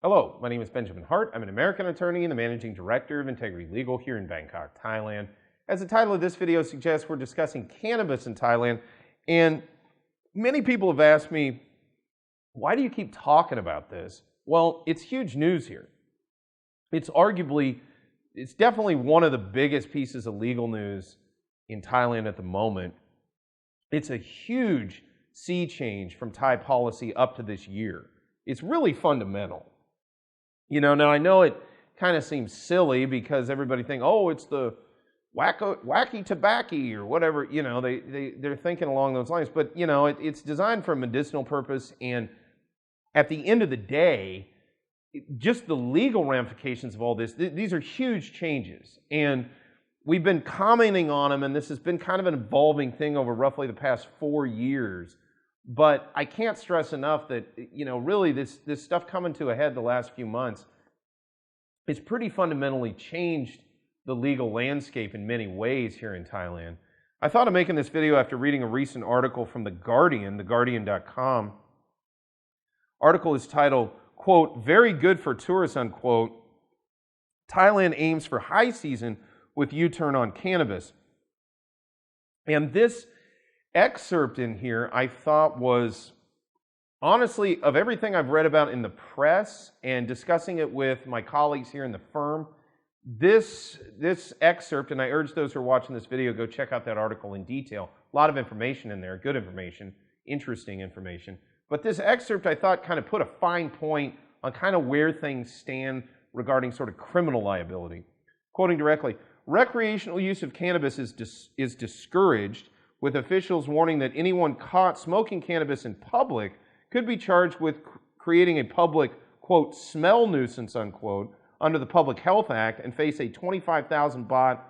Hello, my name is Benjamin Hart. I'm an American attorney and the managing director of Integrity Legal here in Bangkok, Thailand. As the title of this video suggests, we're discussing cannabis in Thailand, and many people have asked me, why do you keep talking about this? Well, it's huge news here. It's definitely one of the biggest pieces of legal news in Thailand at the moment. It's a huge sea change from Thai policy up to this year. It's really fundamental. Now I know it kind of seems silly because everybody thinks, oh, it's the wacky tobacco or whatever, they're thinking along those lines. But, it's designed for a medicinal purpose. And at the end of the day, just the legal ramifications of all this, these are huge changes. And we've been commenting on them, and this has been kind of an evolving thing over roughly the past 4 years. But I can't stress enough that, really this stuff coming to a head the last few months, it's pretty fundamentally changed the legal landscape in many ways here in Thailand. I thought of making this video after reading a recent article from The Guardian, theguardian.com. Article is titled, quote, "Very good for tourists," unquote. Thailand aims for high season with U-turn on cannabis. And this excerpt in here I thought was, honestly, of everything I've read about in the press and discussing it with my colleagues here in the firm, this excerpt, and I urge those who are watching this video, go check out that article in detail. A lot of information in there, good information, interesting information. But this excerpt I thought kind of put a fine point on kind of where things stand regarding sort of criminal liability. Quoting directly, "Recreational use of cannabis is discouraged, with officials warning that anyone caught smoking cannabis in public could be charged with creating a public, quote, smell nuisance, unquote, under the Public Health Act and face a 25,000 baht,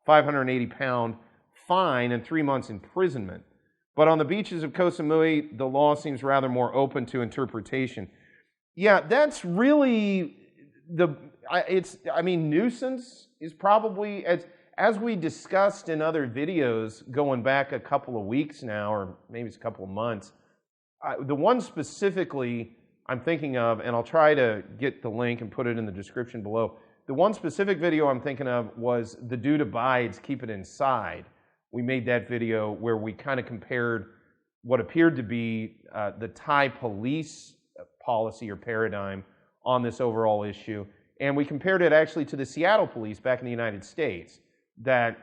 580 pound fine and 3 months imprisonment. But on the beaches of Koh Samui, the law seems rather more open to interpretation." Yeah, that's really nuisance is probably, as we discussed in other videos going back a couple of weeks now, or maybe it's a couple of months, the one specifically I'm thinking of, and I'll try to get the link and put it in the description below, the one specific video I'm thinking of was "The Dude Abides, Keep It Inside." We made that video where we kind of compared what appeared to be the Thai police policy or paradigm on this overall issue, and we compared it actually to the Seattle police back in the United States, that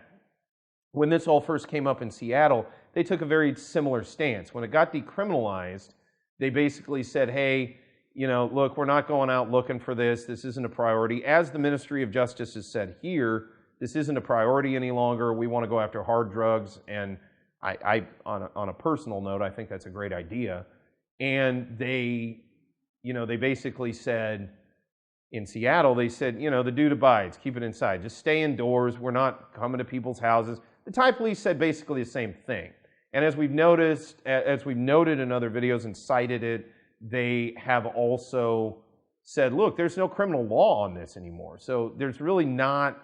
when this all first came up in Seattle, they took a very similar stance. When it got decriminalized, they basically said, hey, look, we're not going out looking for this. This isn't a priority. As the Ministry of Justice has said here, this isn't a priority any longer. We want to go after hard drugs. And I on a personal note, I think that's a great idea. And they basically said, in Seattle, they said, the dude abides, keep it inside. Just stay indoors. We're not coming to people's houses. The Thai police said basically the same thing. And as we've noted in other videos and cited it, they have also said, look, there's no criminal law on this anymore. So there's really not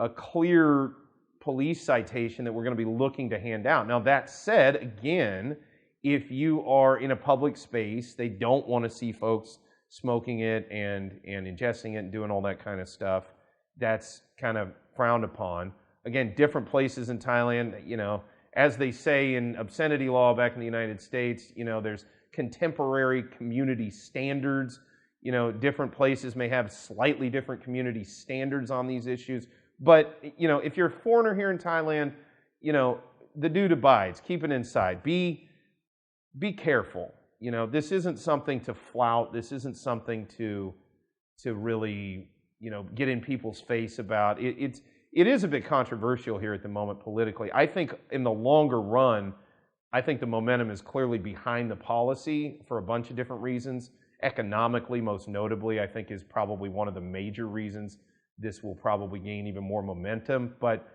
a clear police citation that we're going to be looking to hand out. Now, that said, again, if you are in a public space, they don't want to see folks smoking it and ingesting it and doing all that kind of stuff. That's kind of frowned upon. Again, different places in Thailand, as they say in obscenity law back in the United States, there's contemporary community standards. Different places may have slightly different community standards on these issues. But, if you're a foreigner here in Thailand, the dude abides, keep it inside. Be careful. This isn't something to flout. This isn't something to really, get in people's face about. It is a bit controversial here at the moment politically. I think in the longer run, I think the momentum is clearly behind the policy for a bunch of different reasons. Economically, most notably, I think is probably one of the major reasons this will probably gain even more momentum. But,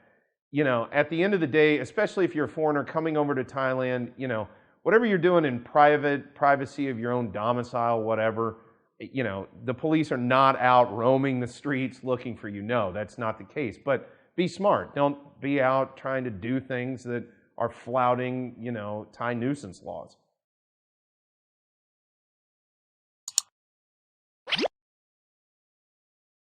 at the end of the day, especially if you're a foreigner coming over to Thailand, whatever you're doing in privacy of your own domicile, whatever, the police are not out roaming the streets looking for you. No, that's not the case. But be smart. Don't be out trying to do things that are flouting, Thai nuisance laws.